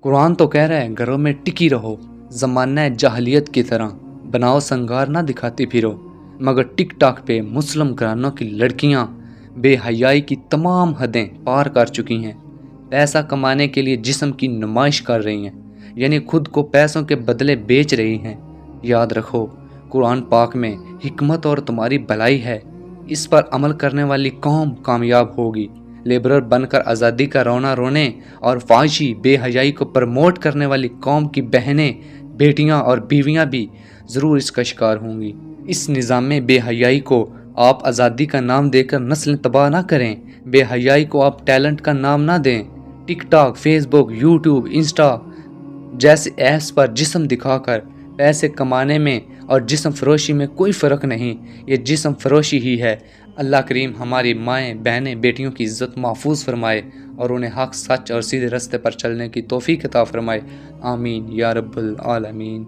कुरान तो कह रहा है घरों में टिकी रहो, ज़माना जाहलियत की तरह बनाओ संगार ना दिखाती फिरो। मगर टिक टाक पे मुस्लिम घरानों की लड़कियां बेहयाई की तमाम हदें पार कर चुकी हैं। पैसा कमाने के लिए जिस्म की नुमाइश कर रही हैं, यानी खुद को पैसों के बदले बेच रही हैं। याद रखो, कुरान पाक में हिकमत और तुम्हारी भलाई है। इस पर अमल करने वाली कौम कामयाब होगी। लेबरर बनकर आज़ादी का रोना रोने और फाहिशी बेहयाई को प्रमोट करने वाली कौम की बहनें, बेटियां और बीवियां भी ज़रूर इसका शिकार होंगी। इस निज़ाम में बेहयाई को आप आज़ादी का नाम देकर नस्ल तबाह ना करें। बेहयाई को आप टैलेंट का नाम ना दें। टिकटॉक, फेसबुक, यूट्यूब, इंस्टा जैसे ऐप्स पर जिस्म दिखाकर पैसे कमाने में और जिस्म फरोशी में कोई फ़र्क नहीं, ये जिस्म फरोशी ही है। अल्लाह करीम हमारी माएँ, बहनें, बेटियों की इज़्ज़त महफूज फरमाए और उन्हें हक़, सच और सीधे रास्ते पर चलने की तौफ़ीक अता फरमाए। आमीन या रब्बुल आलमीन।